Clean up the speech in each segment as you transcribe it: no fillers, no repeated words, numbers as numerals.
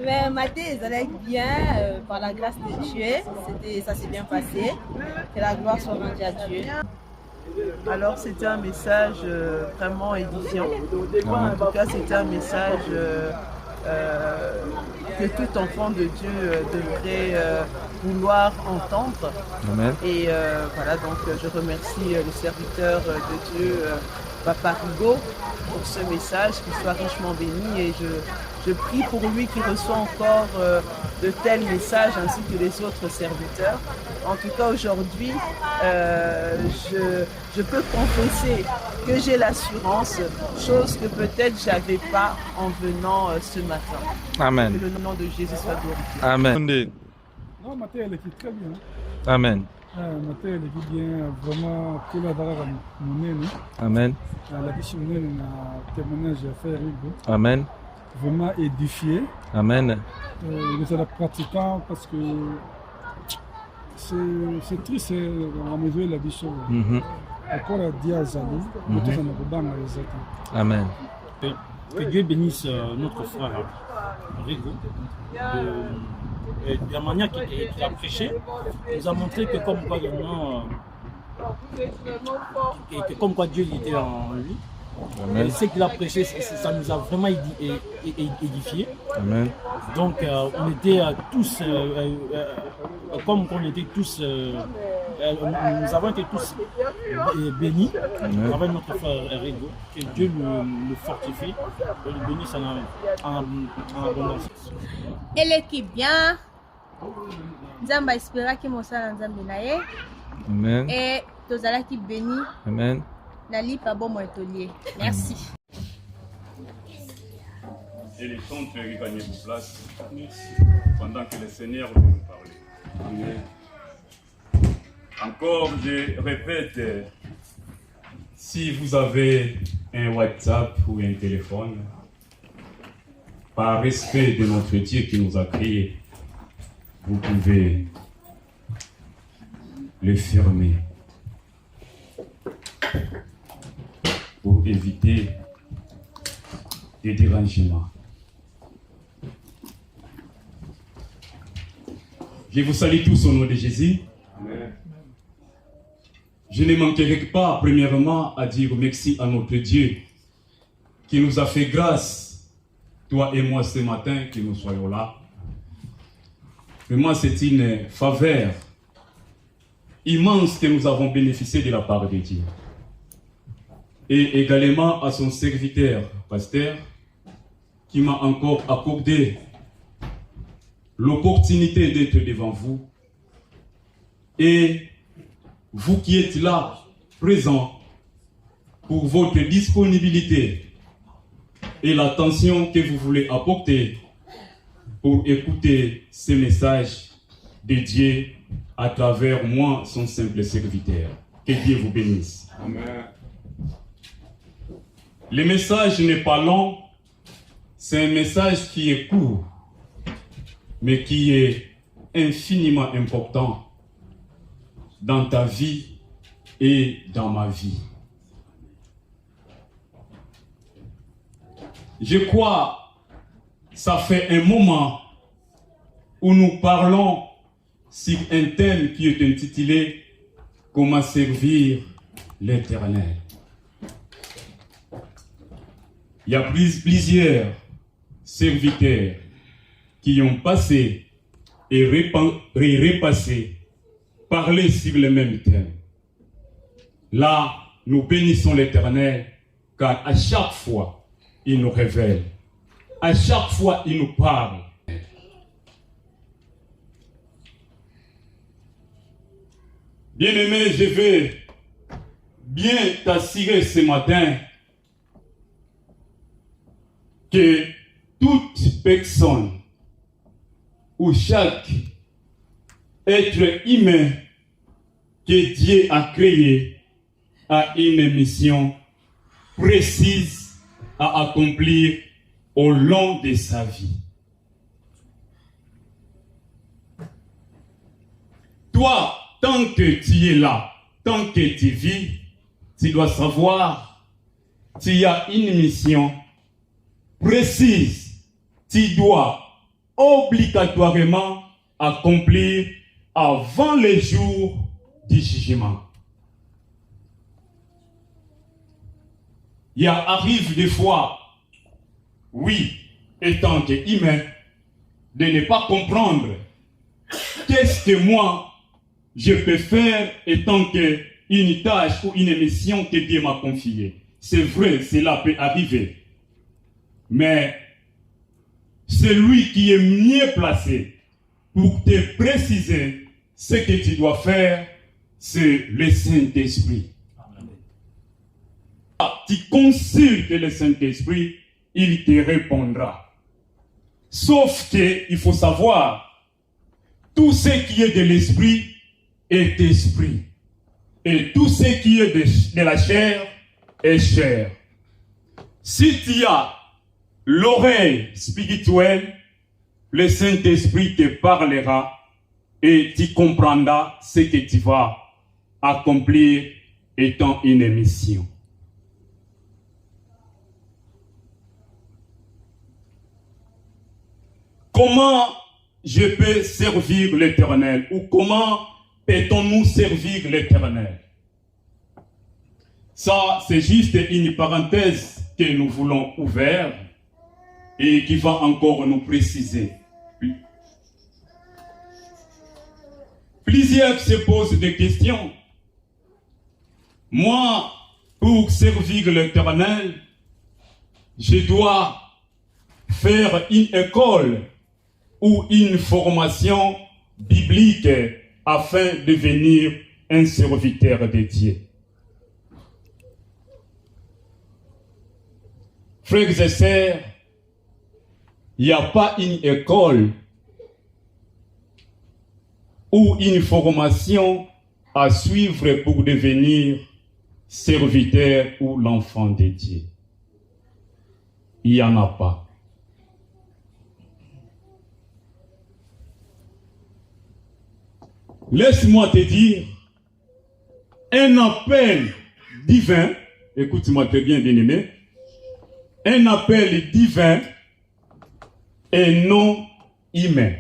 Mais Mathé, ça allait bien, par la grâce de Dieu. Ça s'est bien passé. Que la gloire soit rendue à Dieu. Alors c'était un message vraiment édifiant. En tout cas, c'était un message que tout enfant de Dieu devrait vouloir entendre. Amen. Et voilà, donc je remercie le serviteur de Dieu, Papa Rigaud, pour ce message, qu'il soit richement béni. Et je prie pour lui qu'il reçoit encore de tels messages ainsi que les autres serviteurs. En tout cas, aujourd'hui, je peux confesser que j'ai l'assurance, chose que peut-être j'avais pas en venant ce matin. Amen. Que le nom de Jésus soit glorifié. Amen. Non, Mathé, elle écrit très bien. Amen. Mathé, elle écrit bien. Vraiment, tout la dara mon Amen. la question na témoignage à faire. Amen. Vraiment édifié. Amen. Nous sommes pratiquants parce que c'est triste à mesure la vie sauve. Encore à Diazali, nous sommes dans les Amen. Que Dieu bénisse notre frère Rigo. De la manière qu'il a prêché, nous a montré que comme quoi maintenant, que comme quoi Dieu était en lui. Amen. Et ce qu'il a prêché, ça nous a vraiment édifié. Amen. Donc on était tous, comme on était tous, nous avons été tous bénis avec notre frère Rigo. Que Dieu le fortifie et le bénisse en abondance. Et l'équipe bien. Nzamba espéra que mon sang Nzambe na ye. Amen. Et tozala qui béni. Amen. Nali pas bon mon étolier. Merci. Et les chantres gagnent vos places pendant que le Seigneur va nous parler. Amen. Encore, je répète, si vous avez un WhatsApp ou un téléphone, par respect de notre Dieu qui nous a créés, vous pouvez le fermer pour éviter des dérangements. Je vous salue tous au nom de Jésus. Amen. Je ne manquerai pas, premièrement, à dire merci à notre Dieu qui nous a fait grâce, toi et moi, ce matin, que nous soyons là. Vraiment, c'est une faveur immense que nous avons bénéficié de la part de Dieu. Et également à son serviteur, pasteur, qui m'a encore accordé l'opportunité d'être devant vous. Et vous qui êtes là, présents, pour votre disponibilité et l'attention que vous voulez apporter pour écouter ces messages de Dieu à travers moi, son simple serviteur. Que Dieu vous bénisse. Amen. Le message n'est pas long, c'est un message qui est court, mais qui est infiniment important dans ta vie et dans ma vie. Je crois que ça fait un moment où nous parlons sur un thème qui est intitulé « Comment servir l'Éternel ». Il y a plusieurs serviteurs qui ont passé et repassé, parlé sur le même thème. Là, nous bénissons l'Éternel, car à chaque fois, il nous révèle. À chaque fois, il nous parle. Bien-aimé, je vais bien t'assurer ce matin que toute personne ou chaque être humain que Dieu a créé a une mission précise à accomplir au long de sa vie. Toi, tant que tu es là, tant que tu vis, tu dois savoir qu'il y a une mission précise. Tu dois obligatoirement accomplir avant le jour du jugement. Il arrive des fois, oui, étant qu'humain, de ne pas comprendre qu'est-ce que moi je peux faire étant qu'une tâche ou une mission que Dieu m'a confiée. C'est vrai, cela peut arriver. Mais c'est lui qui est mieux placé pour te préciser ce que tu dois faire, c'est le Saint-Esprit. Tu consultes le Saint-Esprit, il te répondra. Sauf qu'il faut savoir, tout ce qui est de l'esprit est esprit. Et tout ce qui est de la chair est chair. Si tu as l'oreille spirituelle, le Saint-Esprit te parlera et tu comprendras ce que tu vas accomplir étant une mission. Comment je peux servir l'Éternel ou comment peut-on-nous servir l'Éternel? Ça, c'est juste une parenthèse que nous voulons ouvrir et qui va encore nous préciser. Plusieurs se posent des questions. Moi, pour servir l'Éternel, je dois faire une école ou une formation biblique afin de devenir un serviteur de Dieu. Frères et sœurs, il n'y a pas une école ou une formation à suivre pour devenir serviteur ou l'enfant de Dieu. Il n'y en a pas. Laisse-moi te dire, un appel divin, écoute-moi très bien, bien-aimé, un appel divin et non humain.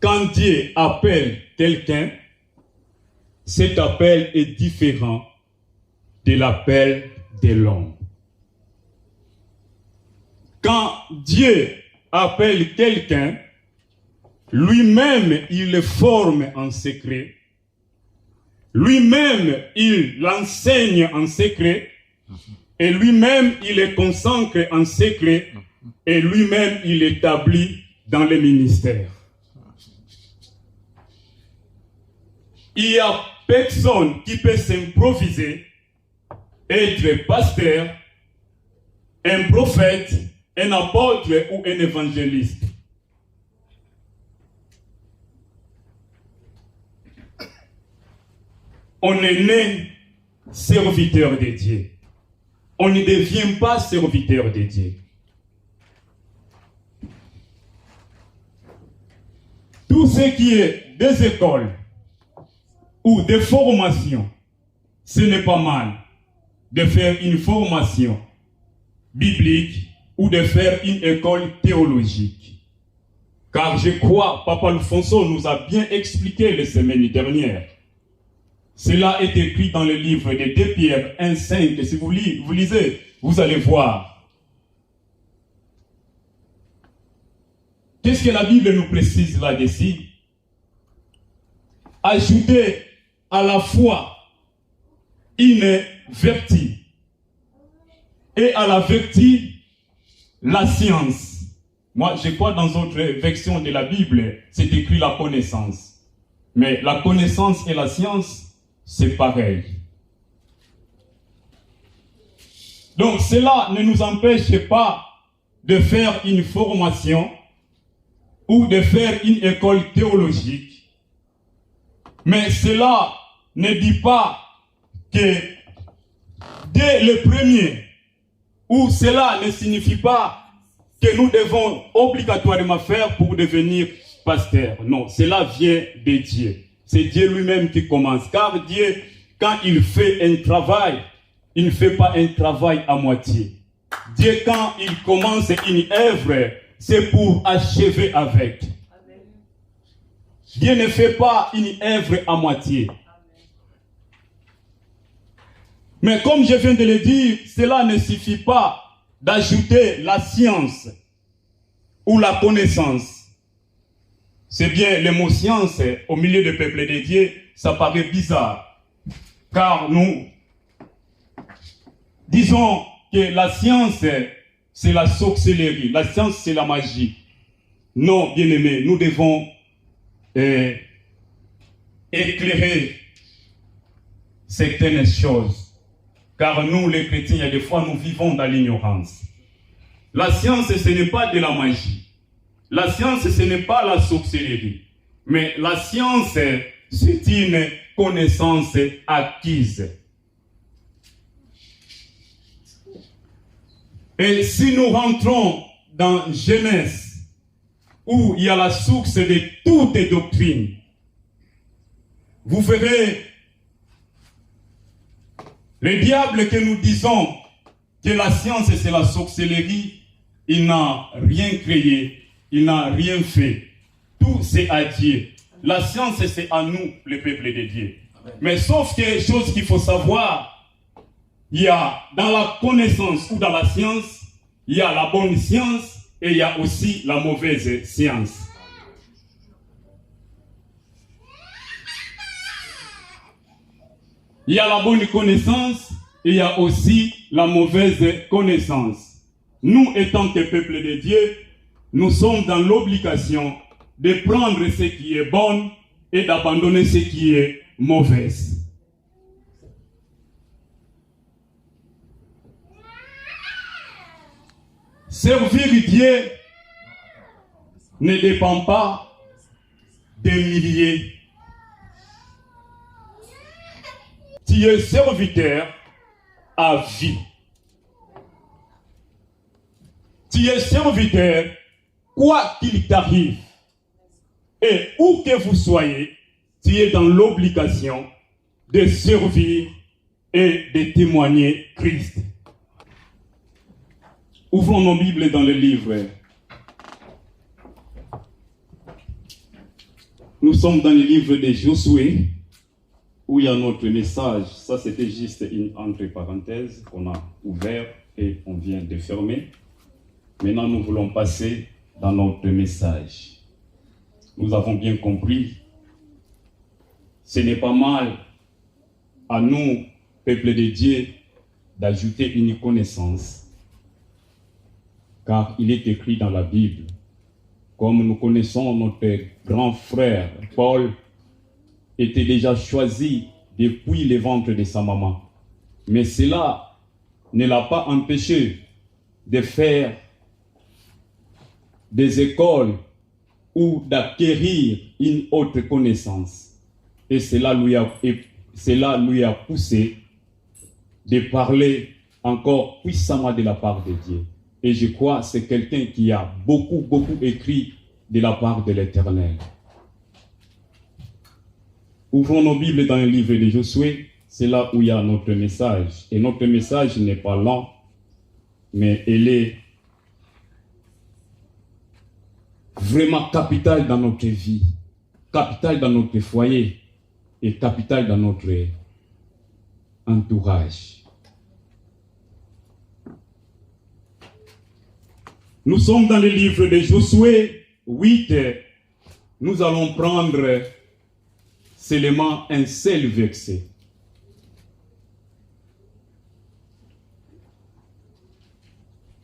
Quand Dieu appelle quelqu'un, cet appel est différent de l'appel de l'homme. Quand Dieu appelle quelqu'un, lui-même, il le forme en secret. Lui-même, il l'enseigne en secret. Et lui-même, il le consacre en secret. Et lui-même, il l'établit dans le ministère. Il n'y a personne qui peut s'improviser, être pasteur, un prophète, un apôtre ou un évangéliste. On est né serviteur de Dieu. On ne devient pas serviteur de Dieu. Tout ce qui est des écoles ou des formations, ce n'est pas mal de faire une formation biblique ou de faire une école théologique. Car je crois, Papa Alfonso nous a bien expliqué la semaine dernière. Cela est écrit dans le livre de 2 Pierre 1,5. Si vous lisez, vous allez voir. Qu'est-ce que la Bible nous précise là-dessus? Ajouter à la foi une vertu et à la vertu la science. Moi, je crois dans d'autres versions de la Bible, c'est écrit la connaissance. Mais la connaissance et la science, c'est pareil. Donc cela ne nous empêche pas de faire une formation ou de faire une école théologique. Mais cela ne dit pas que dès le premier, ou cela ne signifie pas que nous devons obligatoirement faire pour devenir pasteur. Non, cela vient de Dieu. C'est Dieu lui-même qui commence. Car Dieu, quand il fait un travail, il ne fait pas un travail à moitié. Dieu, quand il commence une œuvre, c'est pour achever avec. Dieu ne fait pas une œuvre à moitié. Mais comme je viens de le dire, cela ne suffit pas d'ajouter la science ou la connaissance. C'est bien, le mot science, au milieu du peuple de Dieu, ça paraît bizarre. Car nous disons que la science, c'est la sorcellerie. La science, c'est la magie. Non, bien-aimés, nous devons éclairer certaines choses. Car nous, les chrétiens, il y a des fois, nous vivons dans l'ignorance. La science, ce n'est pas de la magie. La science, ce n'est pas la sorcellerie. Mais la science, c'est une connaissance acquise. Et si nous rentrons dans Genèse, où il y a la source de toutes doctrines, vous verrez le diable que nous disons que la science c'est la sorcellerie, il n'a rien créé, il n'a rien fait. Tout c'est à Dieu. La science c'est à nous, le peuple de Dieu. Mais sauf que chose qu'il faut savoir, il y a dans la connaissance ou dans la science, il y a la bonne science et il y a aussi la mauvaise science. Il y a la bonne connaissance et il y a aussi la mauvaise connaissance. Nous, étant que peuple de Dieu, nous sommes dans l'obligation de prendre ce qui est bon et d'abandonner ce qui est mauvais. Servir Dieu ne dépend pas des milliers. Tu es serviteur à vie. Tu es serviteur quoi qu'il t'arrive. Et où que vous soyez, tu es dans l'obligation de servir et de témoigner Christ. Ouvrons nos Bibles dans le livre. Nous sommes dans le livre de Josué, où il y a notre message. Ça, c'était juste une entre parenthèses qu'on a ouvert et on vient de fermer. Maintenant, nous voulons passer dans notre message. Nous avons bien compris, ce n'est pas mal à nous, peuple de Dieu, d'ajouter une connaissance. Car il est écrit dans la Bible, comme nous connaissons notre grand frère Paul, était déjà choisi depuis le ventre de sa maman. Mais cela ne l'a pas empêché de faire des écoles ou d'acquérir une autre connaissance. Et cela lui a poussé de parler encore puissamment de la part de Dieu. Et je crois que c'est quelqu'un qui a beaucoup écrit de la part de l'Éternel. Ouvrons nos Bibles dans le livre de Josué, c'est là où il y a notre message. Et notre message n'est pas lent, mais elle est vraiment capitale dans notre vie, capitale dans notre foyer et capitale dans notre entourage. Nous sommes dans le livre de Josué 8. Nous allons prendre seulement un seul verset.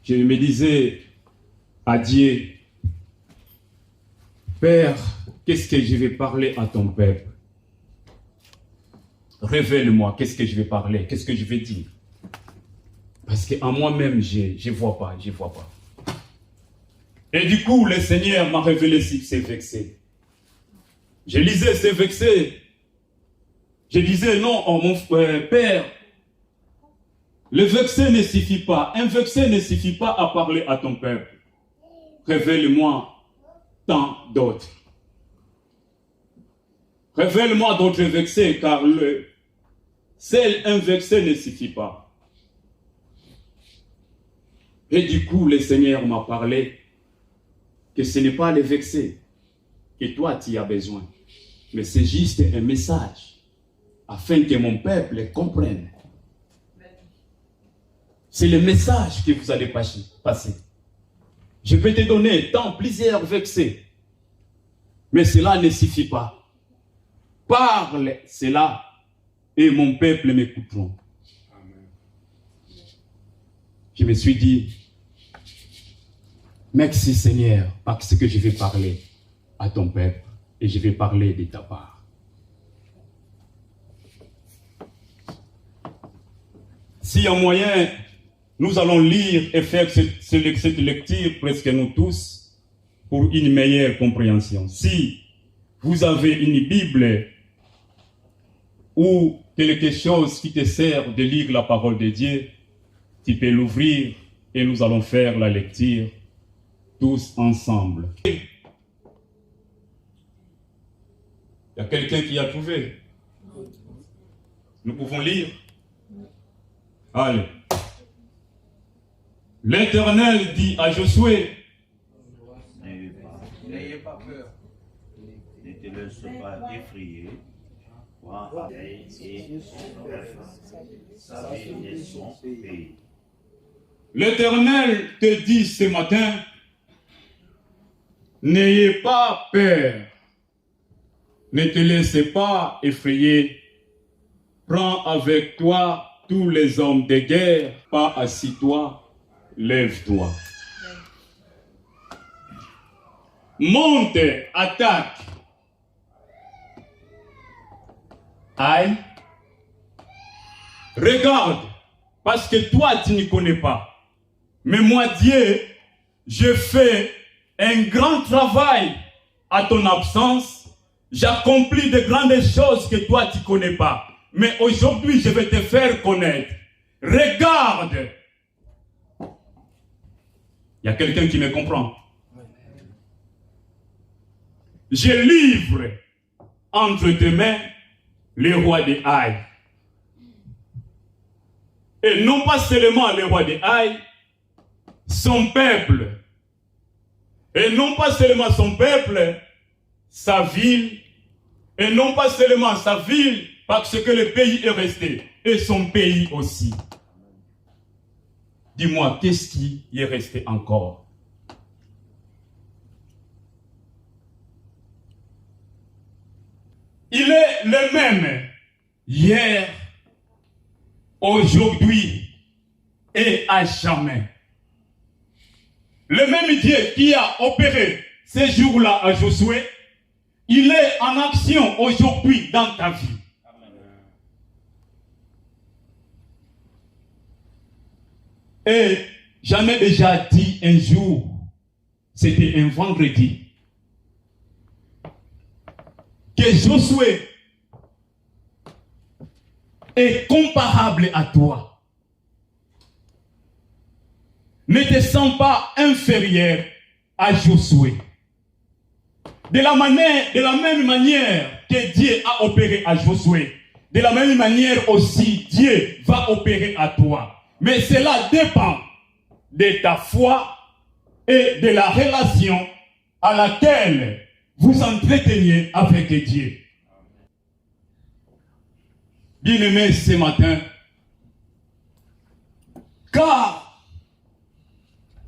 Je me disais à Dieu, Père, qu'est-ce que je vais parler à ton peuple? Révèle-moi, qu'est-ce que je vais parler, qu'est-ce que je vais dire? Parce qu'en moi-même, je ne vois pas. Et du coup, le Seigneur m'a révélé ces versets. Je lisais ces versets. Je disais, non, oh, mon Père, le verset ne suffit pas. Un verset ne suffit pas à parler à ton peuple. Révèle-moi tant d'autres. Révèle-moi d'autres versets, car seul un verset ne suffit pas. Et du coup, le Seigneur m'a parlé que ce n'est pas les vexer que toi tu as besoin, mais c'est juste un message afin que mon peuple comprenne. C'est le message que vous allez passer. Je peux te donner plusieurs vexés, mais cela ne suffit pas. Parle cela et mon peuple m'écouteront. Je me suis dit, merci Seigneur, parce que je vais parler à ton peuple et je vais parler de ta part. S'il y a moyen, nous allons lire et faire cette lecture, presque nous tous, pour une meilleure compréhension. Si vous avez une Bible ou quelque chose qui te sert de lire la parole de Dieu, tu peux l'ouvrir et nous allons faire la lecture tous ensemble. Il y a quelqu'un qui a trouvé? Nous pouvons lire? Allez. L'Éternel dit à Josué, n'ayez pas peur, ne te laisse pas effrayer, crois à et sa vie et son pays. L'Éternel te dit ce matin, n'ayez pas peur, ne te laisse pas effrayer, prends avec toi tous les hommes de guerre, pas assis-toi, lève-toi. Monte, attaque. Aïe. Regarde, parce que toi tu ne connais pas. Mais moi, Dieu, je fais un grand travail à ton absence. J'accomplis de grandes choses que toi tu ne connais pas. Mais aujourd'hui, je vais te faire connaître. Regarde. Il y a quelqu'un qui me comprend. Je livre entre tes mains le roi de Haï. Et non pas seulement le roi de Haï, son peuple. Et non pas seulement son peuple, sa ville. Et non pas seulement sa ville, parce que le pays est resté. Et son pays aussi. Dis-moi, qu'est-ce qui est resté encore? Il est le même hier, aujourd'hui et à jamais. Le même Dieu qui a opéré ces jours-là à Josué, il est en action aujourd'hui dans ta vie. Et j'en ai déjà dit un jour, c'était un vendredi, que Josué est comparable à toi. Ne te sens pas inférieur à Josué. De la même manière que Dieu a opéré à Josué, de la même manière aussi Dieu va opérer à toi. Mais cela dépend de ta foi et de la relation à laquelle vous entreteniez avec Dieu. Bien-aimés, ce matin, car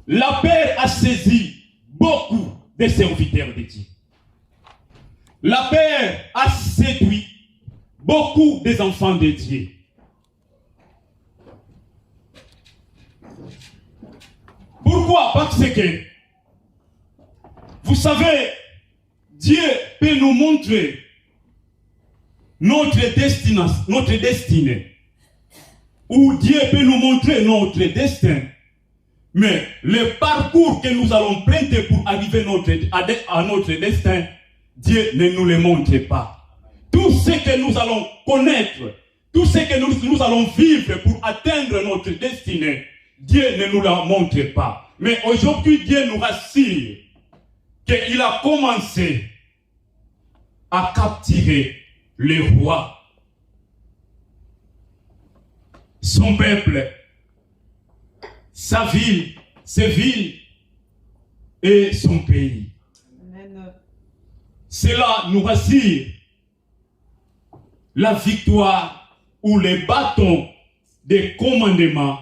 la peur a saisi beaucoup de serviteurs de Dieu. La peur a séduit beaucoup des enfants de Dieu. Pourquoi? Parce que, vous savez, Dieu peut nous montrer notre destinée. Ou Dieu peut nous montrer notre destin. Mais le parcours que nous allons prendre pour arriver à notre destin, Dieu ne nous le montre pas. Tout ce que nous allons connaître, tout ce que nous allons vivre pour atteindre notre destinée, Dieu ne nous la montre pas. Mais aujourd'hui, Dieu nous rassure qu'il a commencé à capturer les rois, son peuple, sa ville, ses villes, et son pays. Amen. Cela nous rassure. La victoire ou les bâtons des commandements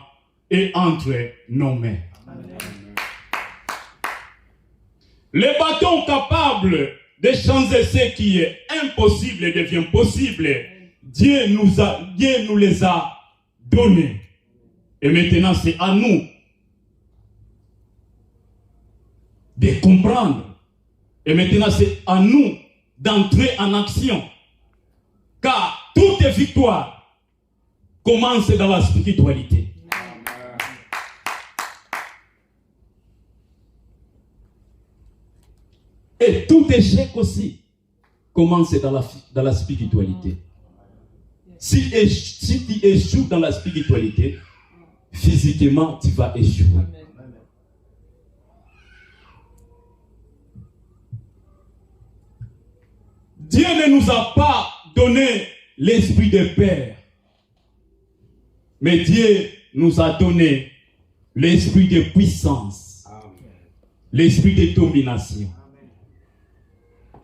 est entre nos mains. Amen. Les bâtons capables de changer ce qui est impossible devient possible. Dieu nous les a donnés. Et maintenant, c'est à nous de comprendre. Et maintenant, c'est à nous d'entrer en action. Car toute victoire commence dans la spiritualité. Et tout échec aussi commence dans la spiritualité. Si tu échoues dans la spiritualité, physiquement, tu vas échouer. Dieu ne nous a pas donné l'esprit de peur, mais Dieu nous a donné l'esprit de puissance, l'esprit de domination.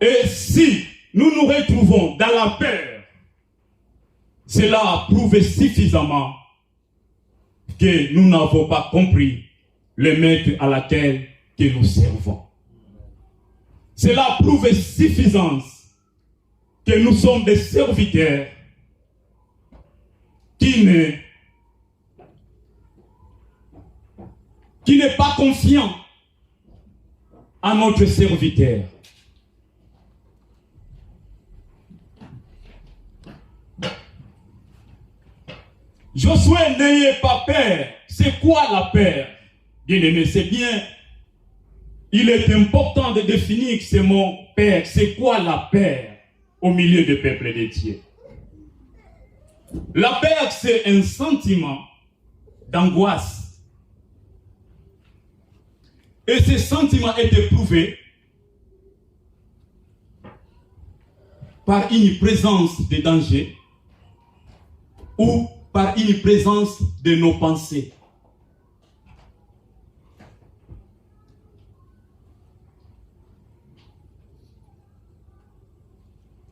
Et si nous nous retrouvons dans la peur, cela prouve suffisamment que nous n'avons pas compris le maître à laquelle que nous servons. Cela prouve suffisance que nous sommes des serviteurs qui n'est pas confiant à notre serviteur. Josué, n'ayez pas peur. C'est quoi la peur? Bien-aimé, c'est bien. Il est important de définir ce mot peur. C'est quoi la peur au milieu du peuple de Dieu? La peur, c'est un sentiment d'angoisse. Et ce sentiment est éprouvé par une présence de danger ou par une présence de nos pensées.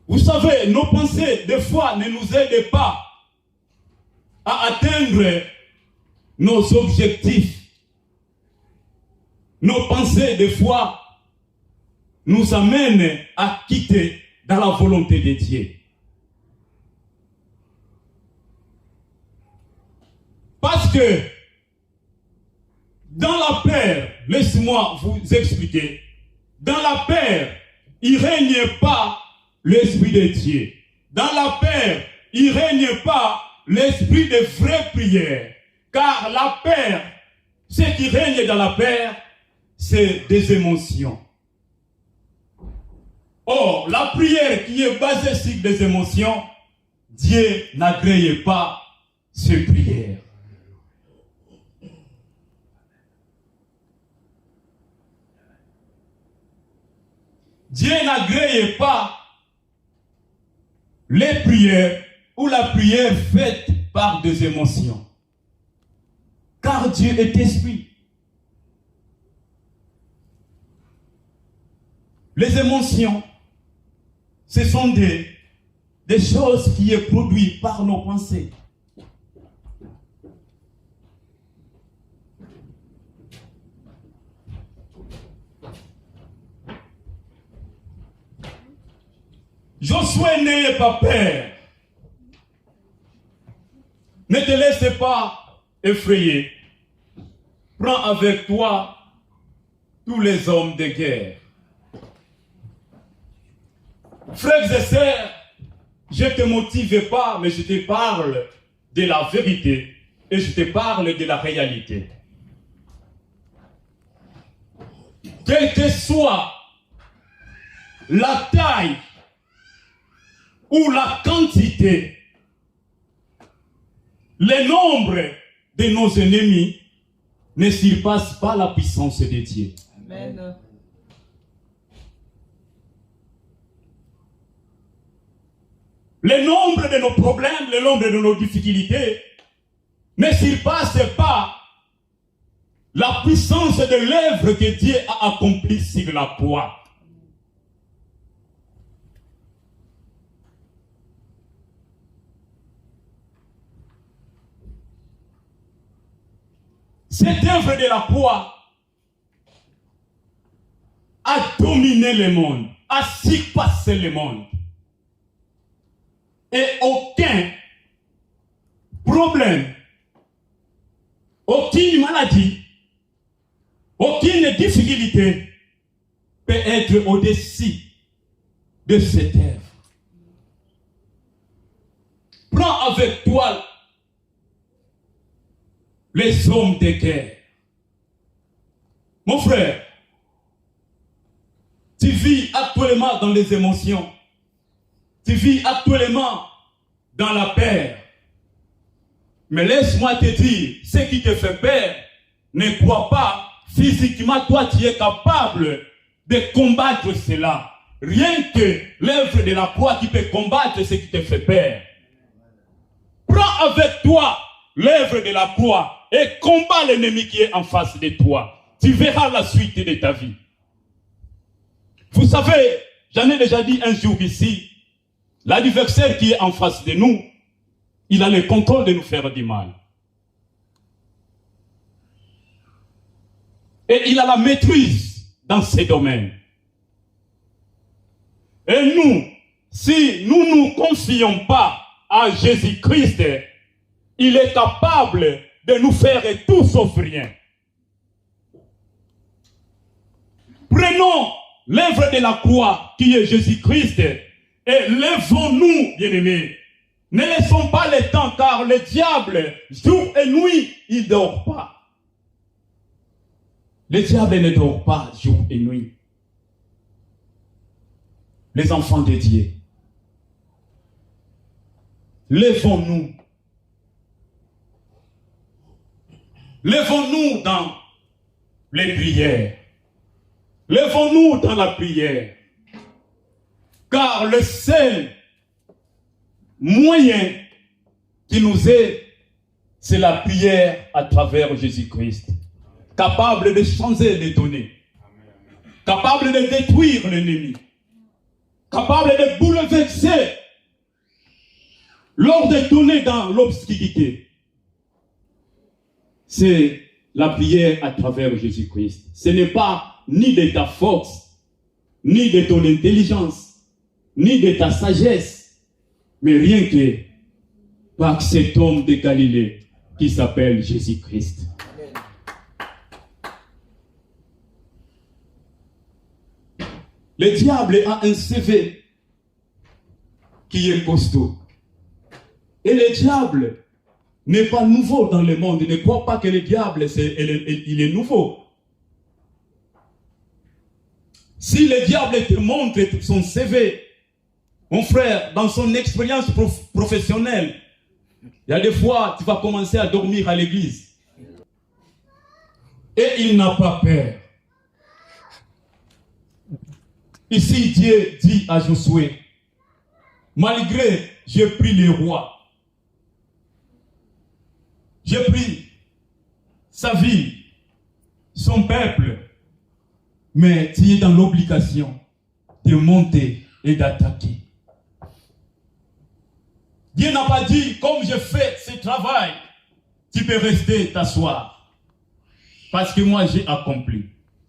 Vous savez, nos pensées, des fois, ne nous aident pas à atteindre nos objectifs. Nos pensées, des fois, nous amènent à quitter dans la volonté de Dieu. Parce que dans la peur, laissez-moi vous expliquer, dans la peur, il ne règne pas l'esprit de Dieu. Dans la peur, il ne règne pas l'esprit de vraie prière. Car la peur, ce qui règne dans la peur, c'est des émotions. Or, la prière qui est basée sur des émotions, Dieu n'agrée pas ces prières. Dieu n'agrée pas les prières ou la prière faite par des émotions. Car Dieu est esprit. Les émotions, ce sont des choses qui sont produites par nos pensées. Josué, n'ayez pas peur. Ne te laisse pas effrayer. Prends avec toi tous les hommes de guerre. Frères et sœurs, je ne te motive pas, mais je te parle de la vérité et je te parle de la réalité. Quelle que soit la taille ou la quantité, le nombre de nos ennemis ne surpasse pas la puissance de Dieu. Amen. Le nombre de nos problèmes, le nombre de nos difficultés ne surpasse pas la puissance de l'œuvre que Dieu a accomplie sur la croix. Cette œuvre de la croix a dominé le monde, a surpassé le monde. Et aucun problème, aucune maladie, aucune difficulté peut être au-dessus de cette œuvre. Prends avec toi les hommes de guerre. Mon frère, tu vis actuellement dans les émotions. Tu vis actuellement dans la peur. Mais laisse-moi te dire, ce qui te fait peur, ne crois pas, physiquement, toi, tu es capable de combattre cela. Rien que l'œuvre de la croix qui peut combattre ce qui te fait peur. Prends avec toi l'œuvre de la croix et combat l'ennemi qui est en face de toi. Tu verras la suite de ta vie. Vous savez, j'en ai déjà dit un jour ici, l'adversaire qui est en face de nous, il a le contrôle de nous faire du mal. Et il a la maîtrise dans ces domaines. Et nous, si nous ne nous confions pas à Jésus-Christ, il est capable de nous faire tout sauf rien. Prenons l'œuvre de la croix qui est Jésus-Christ et lèvons-nous, bien-aimés. Ne laissons pas le temps car le diable, jour et nuit, il ne dort pas. Le diable ne dort pas jour et nuit. Les enfants de Dieu, lèvons-nous. Lèvons-nous dans les prières. Lèvons-nous dans la prière. Car le seul moyen qui nous est, c'est la prière à travers Jésus-Christ. Capable de changer les données. Capable de détruire l'ennemi. Capable de bouleverser l'ordre donné dans l'obscurité. C'est la prière à travers Jésus-Christ. Ce n'est pas ni de ta force, ni de ton intelligence, ni de ta sagesse, mais rien que par cet homme de Galilée qui s'appelle Jésus-Christ. Le diable a un CV qui est costaud. Et le diable n'est pas nouveau dans le monde. Ne crois pas que le diable, il est nouveau. Si le diable te montre son CV, mon frère, dans son expérience professionnelle, il y a des fois, tu vas commencer à dormir à l'église. Et il n'a pas peur. Ici, Dieu dit à Josué, malgré, j'ai pris les rois, j'ai pris sa vie, son peuple, mais tu es dans l'obligation de monter et d'attaquer. Dieu n'a pas dit, comme je fais ce travail, tu peux rester t'asseoir, parce que moi j'ai accompli.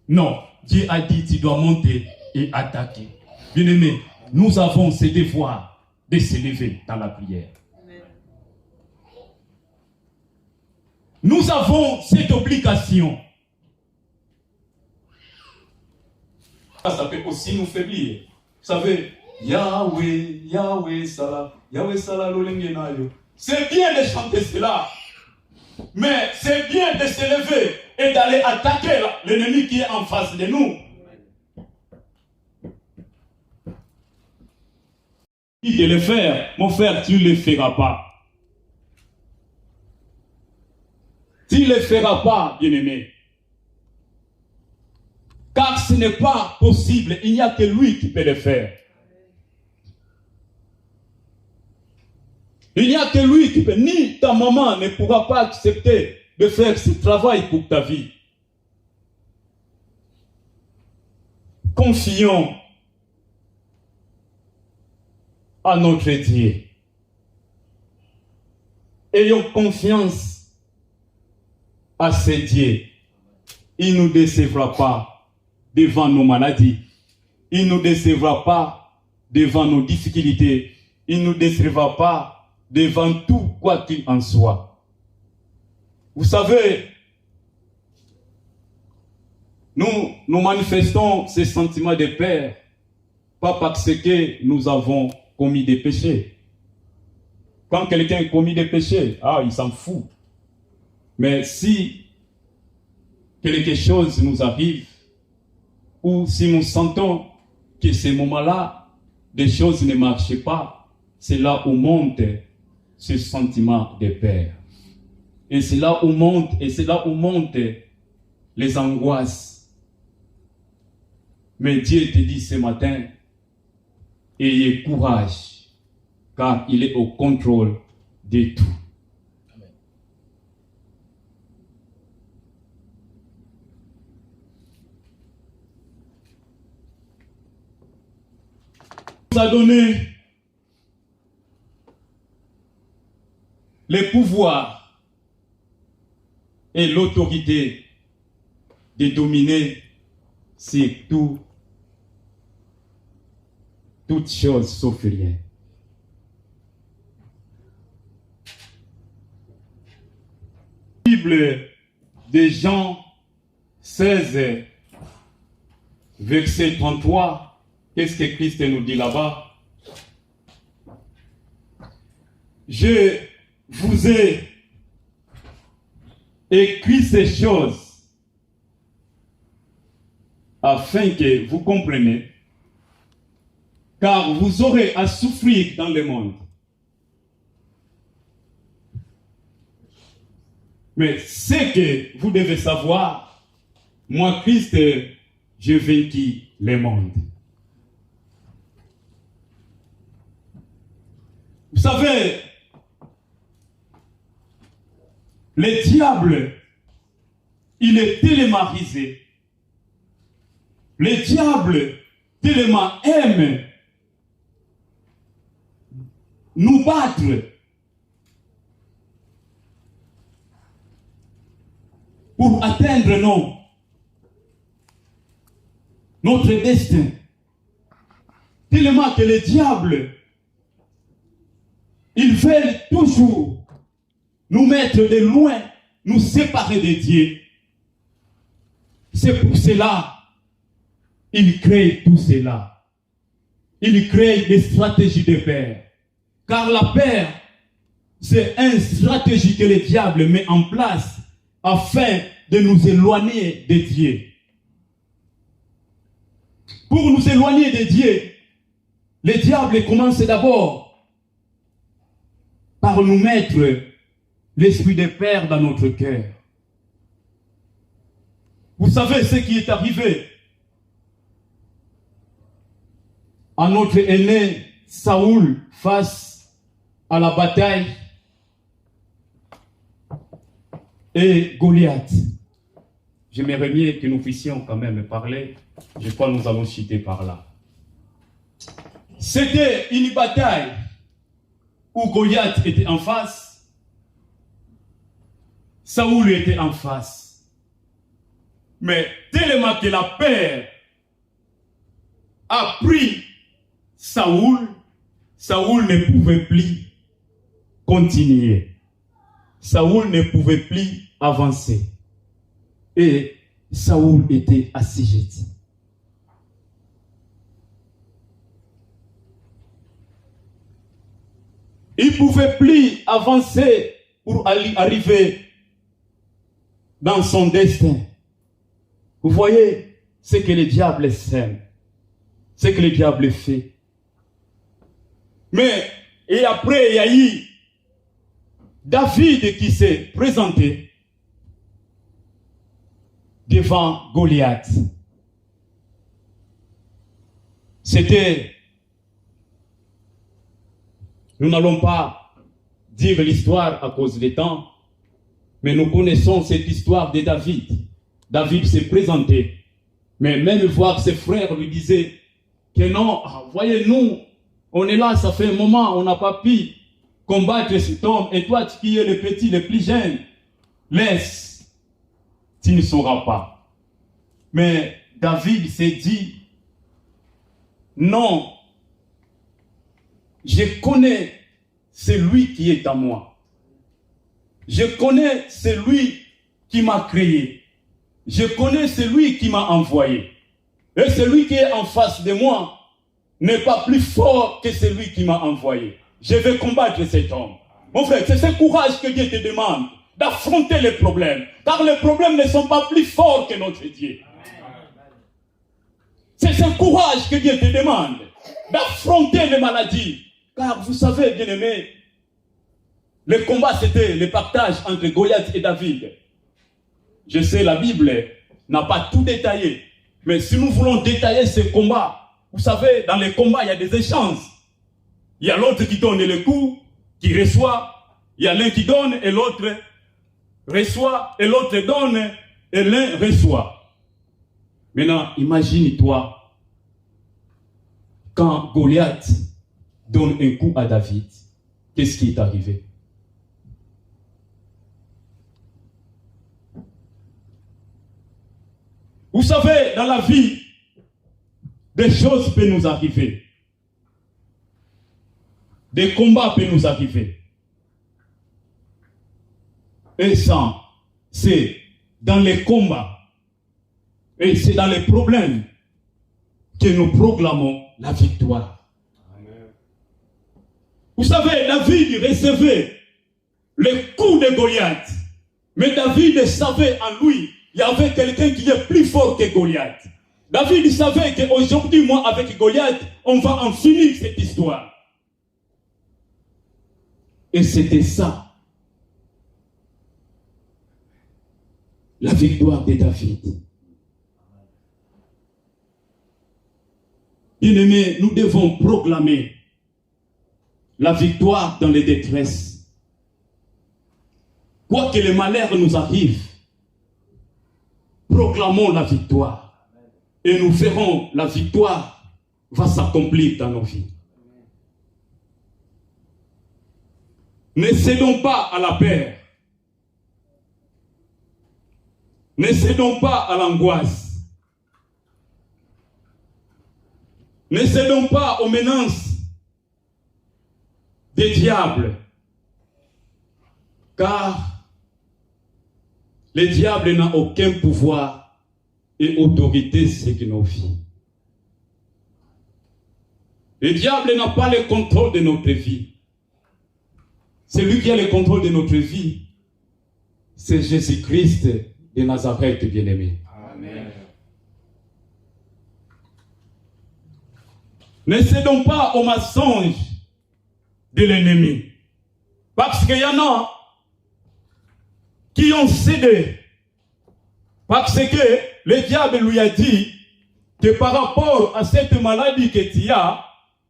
Non, Dieu a dit, tu dois monter et attaquer. Bien-aimés, nous avons ce devoir de se lever dans la prière. Nous avons cette obligation. Ça peut aussi nous faiblir. Vous savez, Yahweh, Yahweh, Salah, Yahweh, Salah, Lolengenayo. C'est bien de chanter cela, mais c'est bien de se lever et d'aller attaquer l'ennemi qui est en face de nous. Si de le faire, mon frère, tu ne le feras pas. Tu ne le feras pas, bien-aimé. Car ce n'est pas possible. Il n'y a que lui qui peut le faire. Il n'y a que lui qui peut. Ni ta maman ne pourra pas accepter de faire ce travail pour ta vie. confions à notre Dieu. Ayons confiance à ce Dieu. Il ne nous décevra pas devant nos maladies. Il ne nous décevra pas devant nos difficultés. Il ne nous décevra pas devant tout quoi qu'il en soit. Vous savez, nous manifestons ces sentiments de paix, pas parce que nous avons commis des péchés. Quand quelqu'un a commis des péchés, il s'en fout. Mais si quelque chose nous arrive, ou si nous sentons que ces moments-là, des choses ne marchent pas, c'est là où monte ce sentiment de paix. Et c'est là où montent les angoisses. Mais Dieu te dit ce matin, ayez courage, car il est au contrôle de tout. Amen. Il nous a donné le pouvoir et l'autorité de dominer sur toutes choses sauf rien. Bible de Jean 16, verset 33, qu'est-ce que Christ nous dit là-bas? Je vous ai écrit ces choses afin que vous compreniez, car vous aurez à souffrir dans le monde. Mais ce que vous devez savoir, moi, Christ, j'ai vaincu le monde. Vous savez, le diable, il est tellement risé. Le diable tellement aime nous battre. Pour atteindre notre destin. Tellement que le diable, il veut toujours nous mettre de loin, nous séparer de Dieu. C'est pour cela il crée tout cela. Il crée des stratégies de paix. Car la paix, c'est une stratégie que le diable met en place afin de nous éloigner de Dieu. Pour nous éloigner de Dieu, le diable commence d'abord par nous mettre l'esprit de paix dans notre cœur. Vous savez ce qui est arrivé à notre aîné Saoul face à la bataille et Goliath. J'aimerais bien que nous puissions quand même parler. Je crois que nous allons citer par là. C'était une bataille où Goliath était en face, Saoul était en face. Mais tellement que la peur a pris Saoul ne pouvait plus continuer. Saoul ne pouvait plus avancer. Et Saoul était assujetti. Il ne pouvait plus avancer pour arriver dans son destin. Vous voyez ce que le diable sème, ce que le diable fait. Mais, et après, il y a eu David qui s'est présenté devant Goliath. C'était, nous n'allons pas dire l'histoire à cause du temps, mais nous connaissons cette histoire de David. David s'est présenté Mais même voir ses frères lui disaient que non, voyez, nous, on est là, ça fait un moment, on n'a pas pu combattre cet homme. Et toi, qui es le petit, le plus jeune, laisse, tu ne sauras pas. Mais David s'est dit, non, je connais celui qui est à moi. Je connais celui qui m'a créé. Je connais celui qui m'a envoyé. Et celui qui est en face de moi n'est pas plus fort que celui qui m'a envoyé. Je vais combattre cet homme. Mon frère, c'est ce courage que Dieu te demande, d'affronter les problèmes. Car les problèmes ne sont pas plus forts que notre Dieu. C'est ce courage que Dieu te demande, d'affronter les maladies. Car vous savez, bien-aimés, le combat c'était le partage entre Goliath et David. Je sais, la Bible n'a pas tout détaillé. Mais si nous voulons détailler ce combat, vous savez, dans les combats, il y a des échanges. Il y a l'autre qui donne le coup, qui reçoit. Il y a l'un qui donne et l'autre reçoit. Et l'autre donne et l'un reçoit. Maintenant, imagine-toi, quand Goliath donne un coup à David, qu'est-ce qui est arrivé? Vous savez, dans la vie, des choses peuvent nous arriver. Des combats peuvent nous arriver. Et ça, c'est dans les combats et c'est dans les problèmes que nous proclamons la victoire. Amen. Vous savez, David recevait le coup de Goliath. Mais David savait en lui, il y avait quelqu'un qui est plus fort que Goliath. David savait qu'aujourd'hui, moi, avec Goliath, on va en finir cette histoire. Et c'était ça, la victoire de David. Bien-aimés, nous devons proclamer la victoire dans les détresses. Quoi que les malheurs nous arrivent, proclamons la victoire. Et nous verrons la victoire va s'accomplir dans nos vies. Ne cédons pas à la peur. Ne cédons pas à l'angoisse. Ne cédons pas aux menaces des diables. Car le diable n'a aucun pouvoir et autorité sur nos vies. Le diable n'a pas le contrôle de notre vie. Celui qui a le contrôle de notre vie, c'est Jésus-Christ de Nazareth, bien-aimé. Amen. Ne cédons pas aux mensonges de l'ennemi. Parce qu'il y en a qui ont cédé. Parce que le diable lui a dit que par rapport à cette maladie que tu as,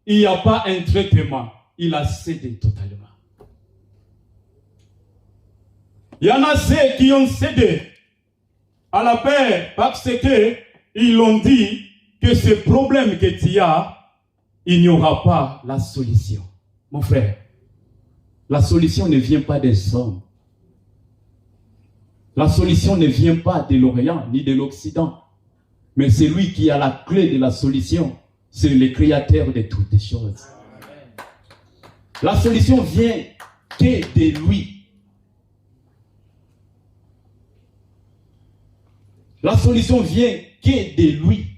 il n'y a pas un traitement. Il a cédé totalement. Il y en a ceux qui ont cédé à la paix parce qu'ils ont dit que ce problème que tu as, il n'y aura pas la solution. Mon frère, la solution ne vient pas des hommes. La solution ne vient pas de l'Orient ni de l'Occident. Mais c'est lui qui a la clé de la solution. C'est le créateur de toutes les choses. La solution vient que de lui. La solution vient que de lui.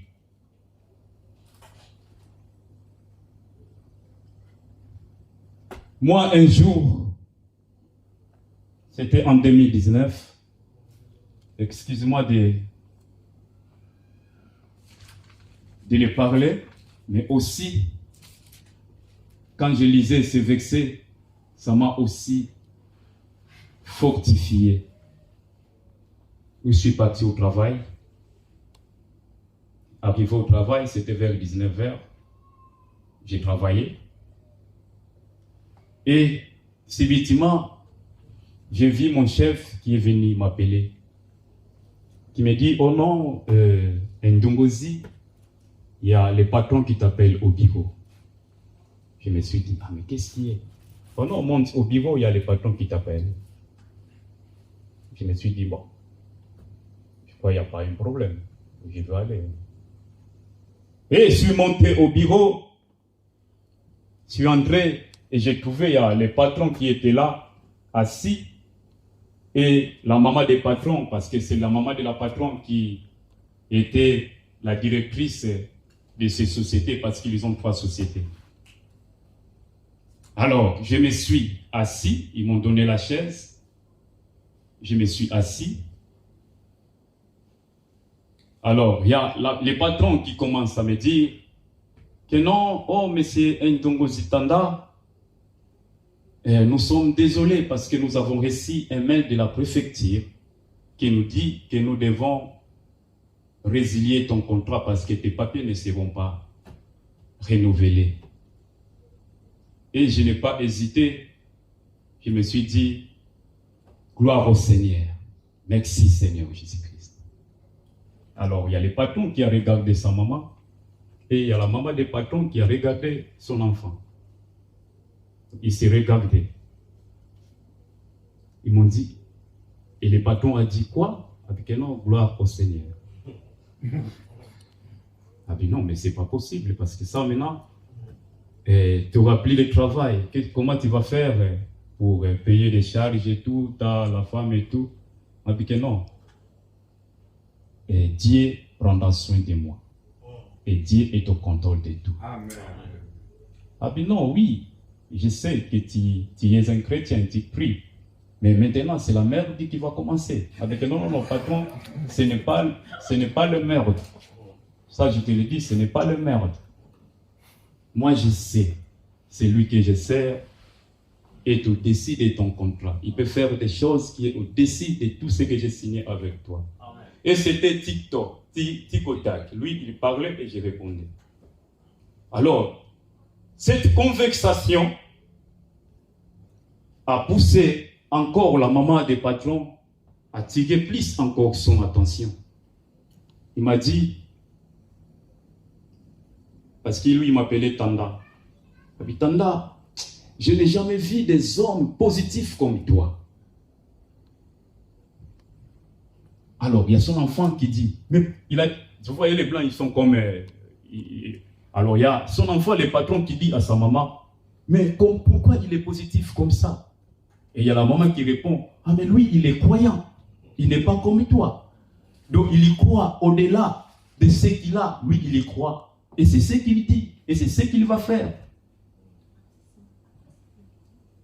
Moi, un jour, c'était en 2019, excusez-moi de le parler, mais aussi, quand je lisais ce verset, ça m'a aussi fortifié. Je suis parti au travail. Arrivé au travail, c'était vers 19h. J'ai travaillé. Et subitement, j'ai vu mon chef qui est venu m'appeler, qui me dit, oh non, Ndongozi, il y a les patrons qui t'appellent au bureau. Je me suis dit, ah mais qu'est-ce qu'il y a? Oh non, monte au bureau, il y a les patrons qui t'appellent. Je me suis dit, bon, je crois qu'il n'y a pas un problème. Je vais aller. Et je suis monté au bureau, je suis entré et j'ai trouvé il y a les patrons qui étaient là, assis, et la maman des patrons, parce que c'est la maman de la patronne qui était la directrice de ces sociétés, parce qu'ils ont 3 sociétés. Alors, je me suis assis, ils m'ont donné la chaise, je me suis assis. Alors, il y a les patrons qui commencent à me dire que non, oh, monsieur Ndongozi Tanda, nous sommes désolés parce que nous avons reçu un mail de la préfecture qui nous dit que nous devons résilier ton contrat parce que tes papiers ne seront pas renouvelés. Et je n'ai pas hésité, je me suis dit, gloire au Seigneur, merci Seigneur Jésus-Christ. Alors, il y a les patrons qui ont regardé sa maman, et il y a la maman des patrons qui a regardé son enfant. Ils se regardaient. Ils m'ont dit, et le patron a dit quoi? Avec un nom, gloire au Seigneur. Ah bien non, mais c'est pas possible, parce que ça maintenant, tu n'auras plus de travail. Comment tu vas faire pour payer les charges et tout, la femme et tout? Ah bien non. Et Dieu prendra soin de moi. Et Dieu est au contrôle de tout. Amen. Ah bien non, oui. Je sais que tu es un chrétien, tu pries. Mais maintenant, c'est la merde qui va commencer. Avec non, patron, ce n'est pas le merde. Ça, je te le dis, ce n'est pas le merde. Moi, je sais. C'est lui que je sers est au-dessus de ton contrat. Il peut faire des choses qui sont au-dessus de tout ce que j'ai signé avec toi. Amen. Et c'était TikTok, Tic-Tac. Lui, il parlait et je répondais. Alors, cette conversation a poussé encore la maman des patrons à tirer plus encore son attention. Il m'a dit, parce qu'il lui m'appelait Tanda. Il m'a dit, Tanda, je n'ai jamais vu des hommes positifs comme toi. Alors, il y a son enfant qui dit, mais vous voyez les blancs, ils sont comme... alors, il y a son enfant, le patron, qui dit à sa maman, mais pourquoi il est positif comme ça? Et il y a la maman qui répond, ah mais lui, il est croyant. Il n'est pas comme toi. Donc, il y croit au-delà de ce qu'il a. Lui, il y croit. Et c'est ce qu'il dit. Et c'est ce qu'il va faire.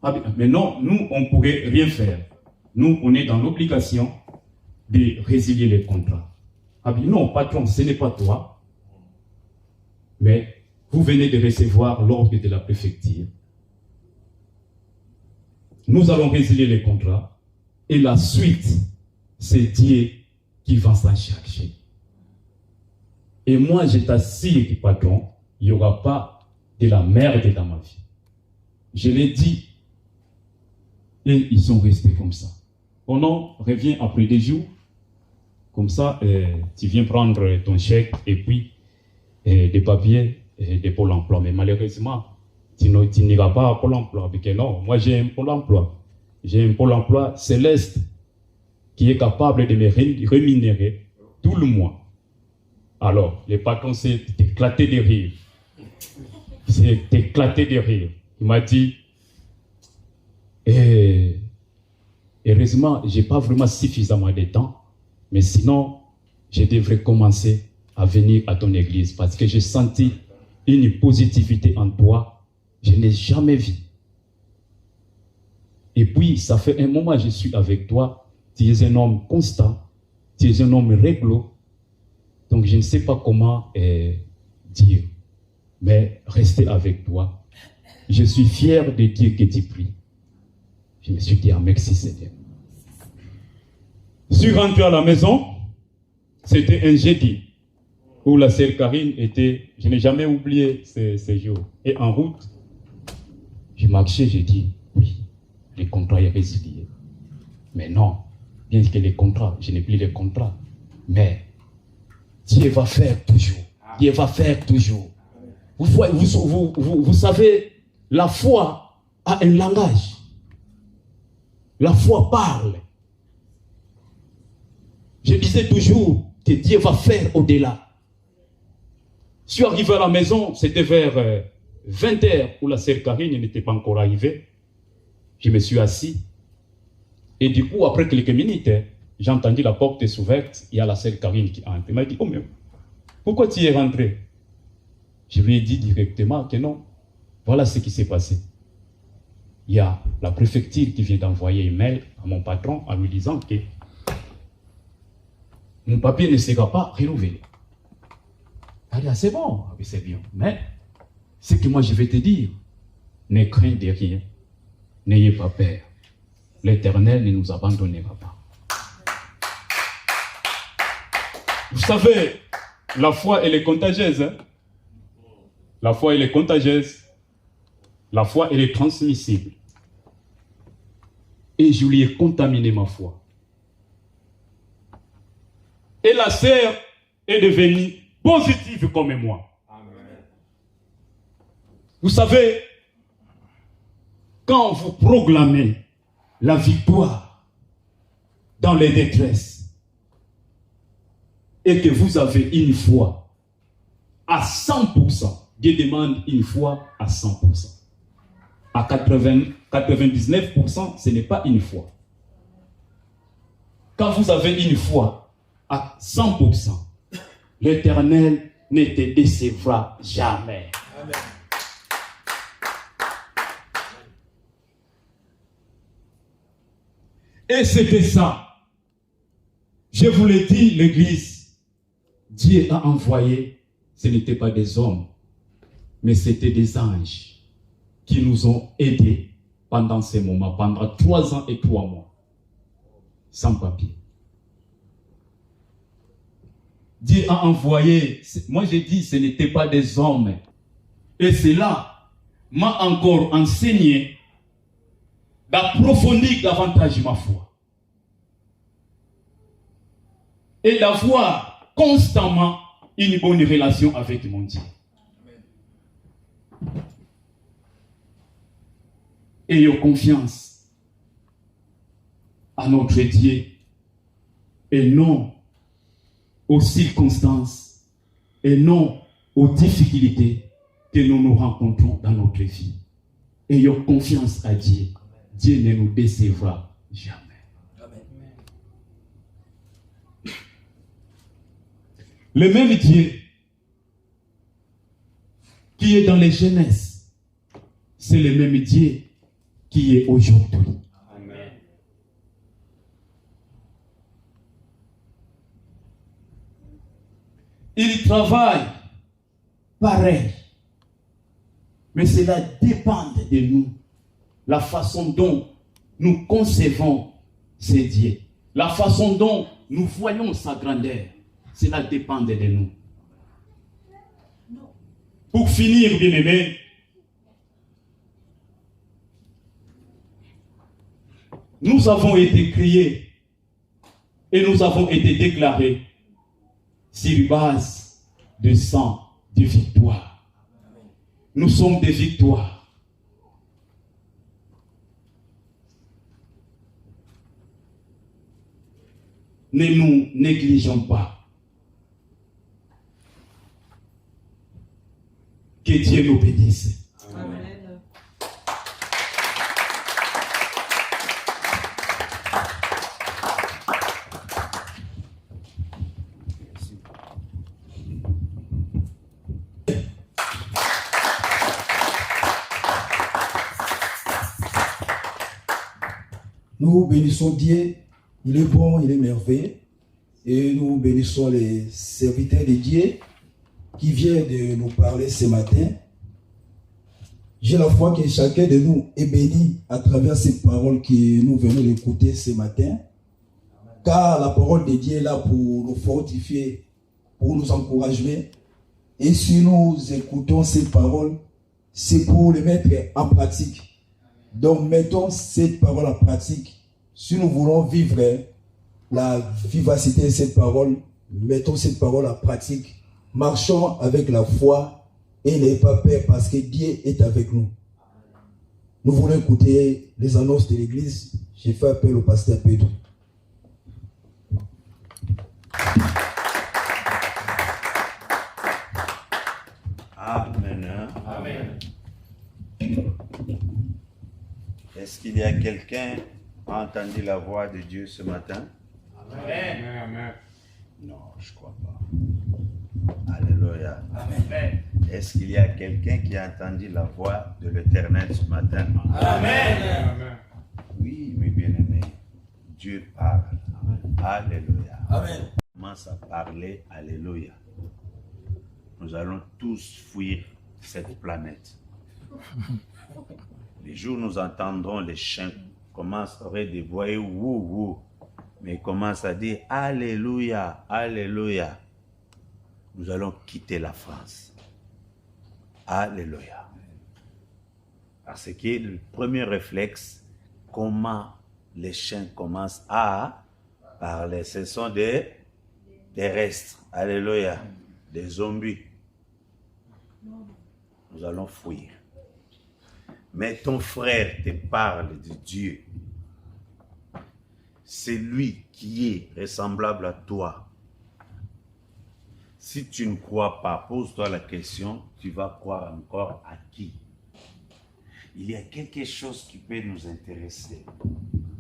Ah, mais non, nous, on ne pourrait rien faire. Nous, on est dans l'obligation de résilier les contrats. Ah bien non, patron, ce n'est pas toi. Mais vous venez de recevoir l'ordre de la préfecture. Nous allons résilier les contrats. Et la suite, c'est Dieu qui va s'en charger. Et moi, je t'assure, patron, il n'y aura pas de la merde dans ma vie. Je l'ai dit. Et ils sont restés comme ça. Oh non, reviens après des jours. Comme ça, tu viens prendre ton chèque et puis des papiers de Pôle emploi. Mais malheureusement, tu n'iras pas à Pôle emploi. Parce que non, moi j'ai un Pôle emploi. J'ai un Pôle emploi céleste qui est capable de me rémunérer tout le mois. Alors, les patrons s'est éclaté de rire. C'est éclaté de rire. Il m'a dit, heureusement, je n'ai pas vraiment suffisamment de temps, mais sinon, je devrais commencer à venir à ton église parce que j'ai senti une positivité en toi, je n'ai jamais vu. Et puis, ça fait un moment que je suis avec toi, tu es un homme constant, tu es un homme réglo, donc je ne sais pas comment dire, mais rester avec toi. Je suis fier de dire que tu pries. Je me suis dit, ah, merci Seigneur. Je suis rentré à la maison, c'était un jeudi, où la sœur Karine était, je n'ai jamais oublié ces jours. Et en route, je marchais, j'ai dit, oui, les contrats est résilié. Mais non, bien que les contrats, je n'ai plus les contrats. Mais Dieu va faire toujours. Dieu va faire toujours. Vous savez, la foi a un langage. La foi parle. Je disais toujours que Dieu va faire au-delà. Je suis arrivé à la maison, c'était vers 20h où la sœur Karine n'était pas encore arrivée. Je me suis assis. Et du coup, après quelques minutes, j'ai entendu la porte s'ouverte. Il y a la sœur Karine qui entre. Elle m'a dit, oh mais pourquoi tu es rentré? Je lui ai dit directement que non. Voilà ce qui s'est passé. Il y a la préfecture qui vient d'envoyer un mail à mon patron en lui disant que mon papier ne sera pas renouvelé. Elle dit, ah, c'est bon, c'est bien. Mais ce que moi je vais te dire, ne crains de rien. N'ayez pas peur. L'Éternel ne nous abandonnera pas. Vous savez, la foi, elle est contagieuse. Hein? La foi, elle est contagieuse. La foi, elle est transmissible. Et je lui ai contaminé ma foi. Et la sœur est devenue positive comme moi. Amen. Vous savez, quand vous proclamez la victoire dans les détresses et que vous avez une foi à 100%, Dieu demande une foi à 100%. À 99%, ce n'est pas une foi. Quand vous avez une foi à 100%, l'Éternel ne te décevra jamais. Amen. Et c'était ça. Je vous l'ai dit, l'Église, Dieu a envoyé, ce n'étaient pas des hommes, mais c'était des anges qui nous ont aidés pendant ces moments, pendant 3 ans et 3 mois, sans papier. Dieu a envoyé, moi j'ai dit, ce n'étaient pas des hommes. Et cela m'a encore enseigné d'approfondir davantage ma foi. Et d'avoir constamment une bonne relation avec mon Dieu. Ayons confiance à notre Dieu et non aux circonstances et non aux difficultés que nous nous rencontrons dans notre vie. Ayons confiance à Dieu. Dieu ne nous décevra jamais. Amen. Le même Dieu qui est dans les Genèses, c'est le même Dieu qui est aujourd'hui. Amen. Il travaille pareil, mais cela dépend de nous. La façon dont nous concevons ces dieux, la façon dont nous voyons sa grandeur, cela dépend de nous. Pour finir, bien-aimés, nous avons été créés et nous avons été déclarés sur base de sang, de victoire. Nous sommes des victoires. Ne nous négligeons pas. Que Dieu nous bénisse. Amen. Nous bénissons Dieu, il est bon, il est merveilleux. Et nous bénissons les serviteurs de Dieu qui viennent de nous parler ce matin. J'ai la foi que chacun de nous est béni à travers ces paroles que nous venons d'écouter ce matin. Car la parole de Dieu est là pour nous fortifier, pour nous encourager. Et si nous écoutons ces paroles, c'est pour les mettre en pratique. Donc mettons cette parole en pratique. Si nous voulons vivre la vivacité de cette parole, Mettons cette parole en pratique. Marchons avec la foi et n'ayez pas peur parce que Dieu est avec nous. Nous voulons écouter les annonces de l'église. J'ai fait appel au pasteur Pedro. Amen. Amen. Est-ce qu'il y a quelqu'un qui a entendu la voix de Dieu ce matin? Amen. Amen. Non, je ne crois pas. Alléluia. Amen. Est-ce qu'il y a quelqu'un qui a entendu la voix de l'Éternel ce matin? Amen. Amen. Oui, mes bien-aimés, Dieu parle. Alléluia. Amen. Il commence à parler. Alléluia. Nous allons tous fuir cette planète. Les jours où nous entendrons les chiens commenceraient des voix wou, mais ils commencent à dire Alléluia, Alléluia. Nous allons quitter la France. Alléluia. Parce que le premier réflexe, comment les chiens commencent à parler, ce sont des terrestres. Alléluia. Des zombies. Nous allons fuir. Mais ton frère te parle de Dieu. C'est lui qui est ressemblable à toi. Si tu ne crois pas, pose-toi la question, tu vas croire encore à qui? Il y a quelque chose qui peut nous intéresser.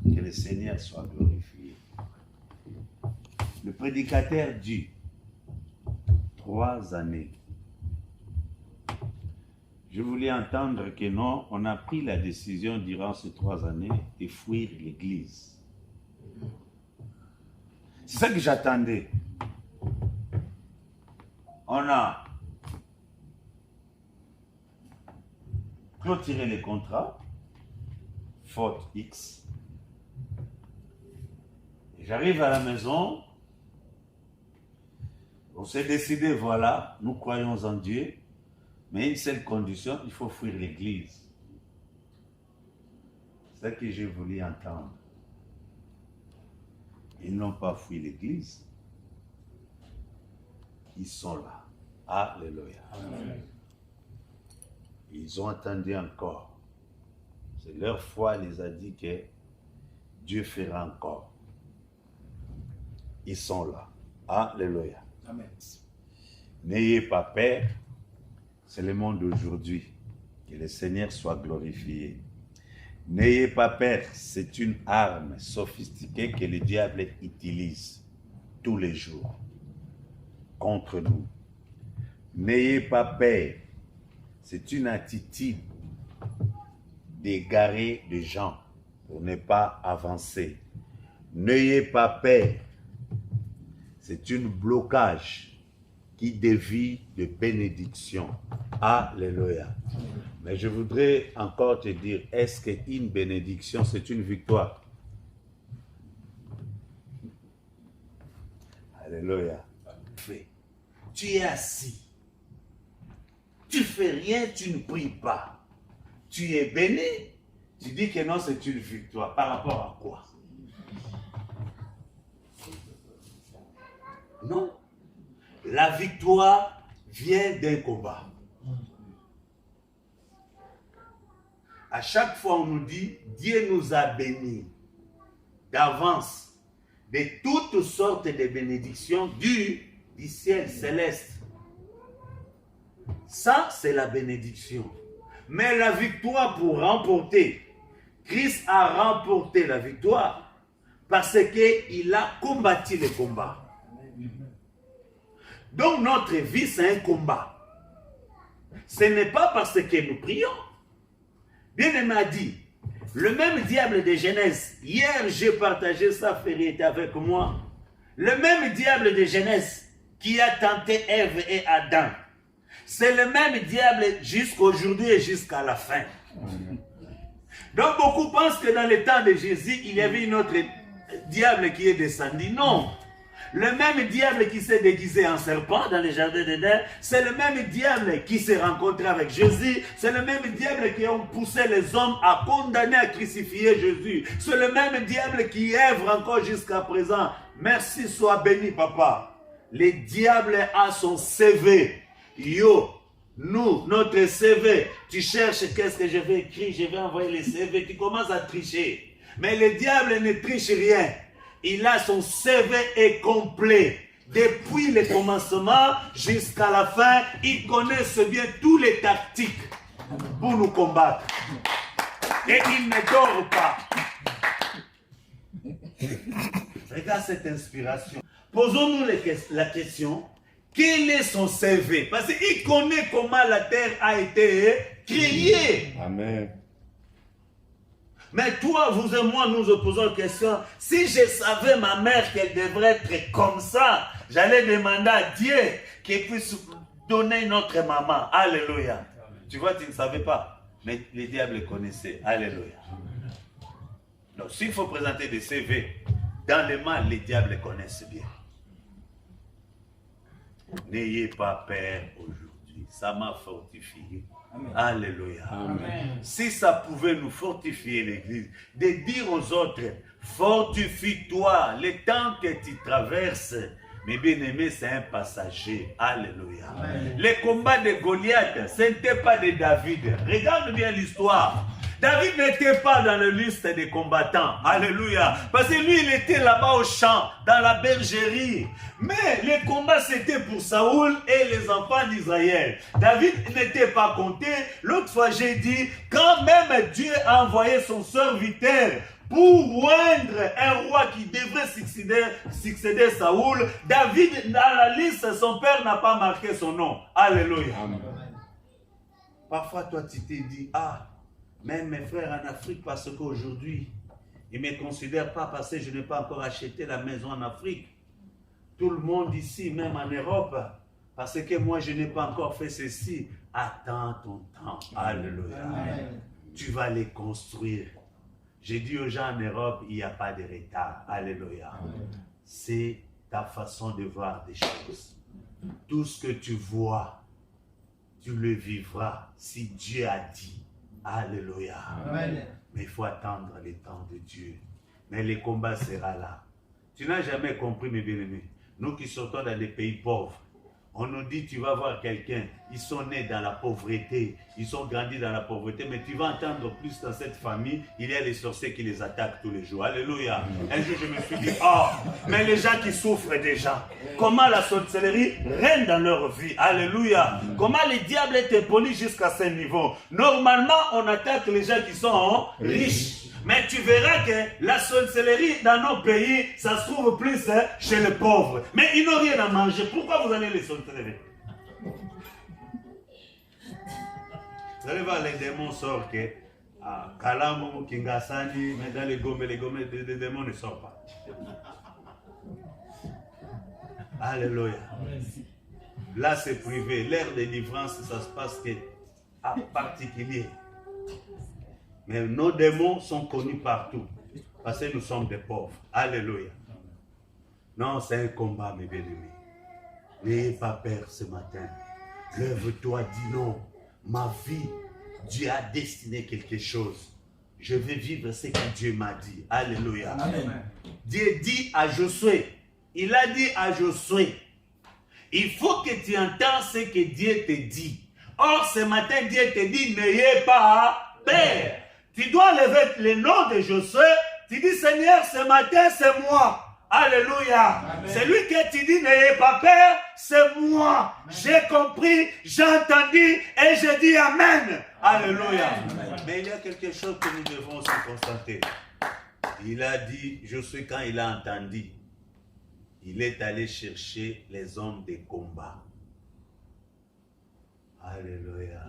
Que le Seigneur soit glorifié. Le prédicateur dit 3 années. Je voulais entendre que non, on a pris la décision durant ces 3 années de fuir l'église. C'est ça que j'attendais. On a clôturé les contrats, faute X. J'arrive à la maison, on s'est décidé, voilà, nous croyons en Dieu, mais une seule condition, il faut fuir l'église. C'est ça que j'ai voulu entendre. Ils n'ont pas fui l'église. Ils sont là. Alléluia. Amen. Ils ont attendu encore. C'est leur foi les a dit que Dieu fera encore. Ils sont là. Alléluia. Amen. N'ayez pas peur. C'est le monde d'aujourd'hui. Que le Seigneur soit glorifié. N'ayez pas peur. C'est une arme sophistiquée que le diable utilise tous les jours contre nous. N'ayez pas peur. C'est une attitude d'égarer les gens pour ne pas avancer. N'ayez pas peur. C'est un blocage qui dévie de bénédiction. Alléluia. Mais je voudrais encore te dire, est-ce qu'une bénédiction, c'est une victoire? Alléluia. Tu es assis. Tu ne fais rien, tu ne pries pas. Tu es béni. Tu dis que non, c'est une victoire. Par rapport à quoi? Non. La victoire vient d'un combat. À chaque fois, on nous dit, Dieu nous a bénis d'avance de toutes sortes de bénédictions du ciel céleste. Ça, c'est la bénédiction. Mais la victoire pour remporter, Christ a remporté la victoire parce qu'il a combattu le combat. Donc notre vie, c'est un combat. Ce n'est pas parce que nous prions. Bien-aimé a dit, le même diable de Genèse, hier j'ai partagé ça, Ferry était avec moi, le même diable de Genèse qui a tenté Ève et Adam, c'est le même diable jusqu'aujourd'hui et jusqu'à la fin. Donc beaucoup pensent que dans le temps de Jésus, il y avait une autre diable qui est descendu. Non. Le même diable qui s'est déguisé en serpent dans le jardin d'Éden, c'est le même diable qui s'est rencontré avec Jésus, c'est le même diable qui a poussé les hommes à condamner, à crucifier Jésus. C'est le même diable qui œuvre encore jusqu'à présent. Merci, sois béni, papa. Le diable a son CV. Yo, nous, notre CV, tu cherches qu'est-ce que je vais écrire, je vais envoyer le CV, tu commences à tricher. Mais le diable ne triche rien. Il a son CV est complet. Depuis le commencement jusqu'à la fin, il connaît bien toutes les tactiques pour nous combattre. Et il ne dort pas. Regarde cette inspiration. Posons-nous la question, quel est son CV? Parce qu'il connaît comment la terre a été créée. Amen. Mais toi, vous et moi, nous posons la question, si je savais ma mère qu'elle devrait être comme ça, j'allais demander à Dieu qu'il puisse donner une autre maman. Alléluia. Tu vois, tu ne savais pas, mais les diables connaissaient. Alléluia. Donc, s'il faut présenter des CV, dans le mal, les diables connaissent bien. N'ayez pas peur aujourd'hui. Ça m'a fortifié. Amen. Alléluia. Amen. Si ça pouvait nous fortifier l'église, de dire aux autres, fortifie-toi, le temps que tu traverses, mes bien-aimés, c'est un passager. Alléluia. Amen. Les combats de Goliath, ce n'était pas de David. Regarde bien l'histoire. David n'était pas dans la liste des combattants. Alléluia. Parce que lui, il était là-bas au champ, dans la bergerie. Mais les combats, c'était pour Saoul et les enfants d'Israël. David n'était pas compté. L'autre fois, j'ai dit, quand même Dieu a envoyé son serviteur pour oindre un roi qui devrait succéder Saoul, David, dans la liste, son père n'a pas marqué son nom. Alléluia. Amen. Parfois, toi, tu t'es dit, même mes frères en Afrique, parce qu'aujourd'hui, ils ne me considèrent pas parce que je n'ai pas encore acheté la maison en Afrique. Tout le monde ici, même en Europe, parce que moi, je n'ai pas encore fait ceci. Attends ton temps. Alléluia. Amen. Tu vas les construire. J'ai dit aux gens en Europe, il n'y a pas de retard. Alléluia. C'est ta façon de voir des choses. Tout ce que tu vois, tu le vivras si Dieu a dit. Alléluia. Amen. Mais il faut attendre le temps de Dieu. Mais le combat sera là. Tu n'as jamais compris, mes bien-aimés. Nous qui sortons dans des pays pauvres, on nous dit, tu vas voir quelqu'un, ils sont nés dans la pauvreté, ils ont grandi dans la pauvreté, mais tu vas entendre plus dans cette famille, il y a les sorciers qui les attaquent tous les jours. Alléluia. Un jour, je me suis dit, mais les gens qui souffrent déjà, comment la sorcellerie règne dans leur vie. Alléluia. Comment les diables étaient polis jusqu'à ce niveau. Normalement, on attaque les gens qui sont riches. Mais tu verras que la sorcellerie dans nos pays, ça se trouve plus chez les pauvres. Mais ils n'ont rien à manger. Pourquoi vous allez les sorcellerie? Vous allez voir, les démons sortent que Kalamu, Kingasani, mais dans les démons ne sortent pas. Alléluia. Là, c'est privé. L'ère de délivrance, ça se passe à particulier. Mais nos démons sont connus partout. Parce que nous sommes des pauvres. Alléluia. Non, c'est un combat, mes bien-aimés. N'ayez pas peur ce matin. Lève-toi, dis non. Ma vie, Dieu a destiné quelque chose. Je vais vivre ce que Dieu m'a dit. Alléluia. Amen. Dieu dit à Josué. Il a dit à Josué. Il faut que tu entends ce que Dieu te dit. Or, ce matin, Dieu te dit, n'ayez pas peur. Tu dois lever le nom de Josué. Tu dis, Seigneur, ce matin, c'est moi. Alléluia. C'est lui que tu dis, n'ayez pas peur, c'est moi. J'ai compris, j'ai entendu et j'ai dit Amen. Alléluia. Amen. Mais il y a quelque chose que nous devons aussi constater. Il a dit, Josué, quand il a entendu, il est allé chercher les hommes de combat. Alléluia.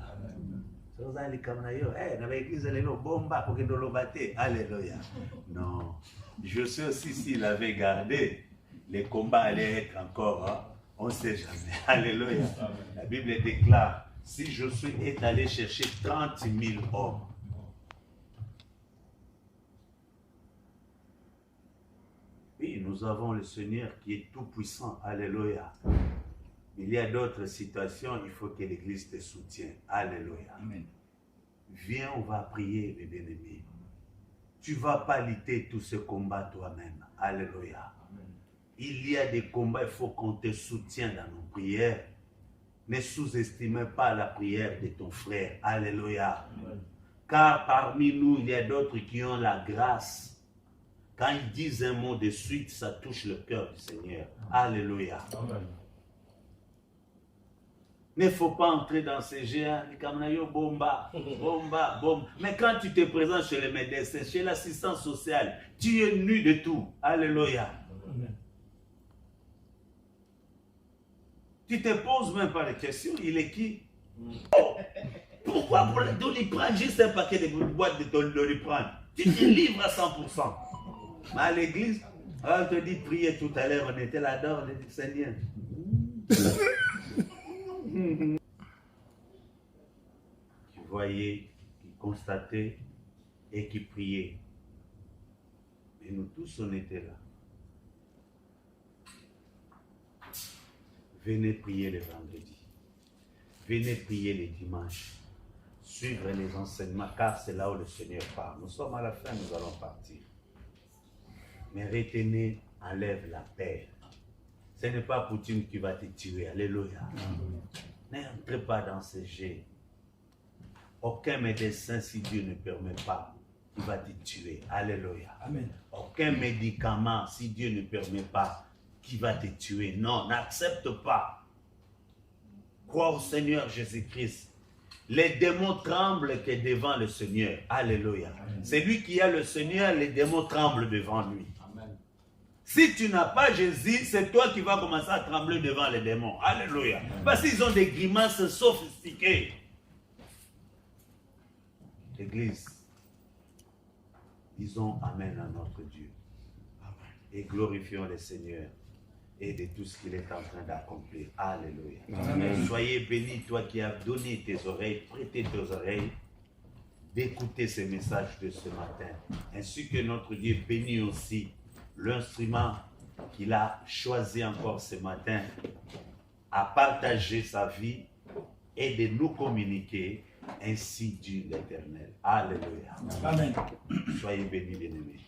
Alléluia. Non. Je sais aussi s'il avait gardé, les combats allaient être encore, on ne sait jamais. Alléluia. La Bible déclare, si Josué est allé chercher 30 000 hommes, oui, nous avons le Seigneur qui est tout puissant. Alléluia. Il y a d'autres situations, il faut que l'Église te soutienne. Alléluia. Amen. Viens, on va prier, mes bien-aimés. Tu ne vas pas lutter tout ce combat toi-même. Alléluia. Amen. Il y a des combats, il faut qu'on te soutienne dans nos prières. Ne sous-estimez pas la prière de ton frère. Alléluia. Car parmi nous, il y a d'autres qui ont la grâce. Quand ils disent un mot de suite, ça touche le cœur du Seigneur. Alléluia. Il ne faut pas entrer dans ces géants. Bomba, bomba, bomba. Mais quand tu te présentes chez les médecins, chez l'assistance sociale, tu es nu de tout. Alléluia. Tu te poses même pas de questions. Il est qui? Oh, pourquoi pour le Doliprane, juste un paquet de boîtes de Doliprane? Tu te livres à 100%. Mais à l'église, on te dit prier tout à l'heure, on était là-dedans, on dit Seigneur. Qui voyait, qui constatait et qui priait. Et nous tous, on était là. Venez prier le vendredi. Venez prier les dimanches. Suivre les enseignements, car c'est là où le Seigneur parle. Nous sommes à la fin, nous allons partir. Mais retenez, enlève la paix. Ce n'est pas Poutine qui va te tuer. Alléluia. N'entrez pas dans ces jets. Aucun médecin, si Dieu ne permet pas, il va te tuer. Alléluia. Amen. Aucun médicament, si Dieu ne permet pas, qui va te tuer. Non, n'accepte pas. Crois au Seigneur Jésus-Christ. Les démons tremblent que devant le Seigneur. Alléluia. C'est lui qui a le Seigneur, les démons tremblent devant lui. Amen. Si tu n'as pas Jésus, c'est toi qui vas commencer à trembler devant les démons. Alléluia. Parce qu'ils ont des grimaces sophistiquées. L'Église, disons Amen à notre Dieu. Et glorifions le Seigneur et de tout ce qu'il est en train d'accomplir. Alléluia. Amen. Soyez bénis, toi qui as donné tes oreilles, prêté tes oreilles, d'écouter ces messages de ce matin. Ainsi que notre Dieu bénit aussi l'instrument qu'il a choisi encore ce matin à partager sa vie et de nous communiquer. Ainsi dit l'Éternel. Alléluia. Amen. Soyez bénis, bien-aimés.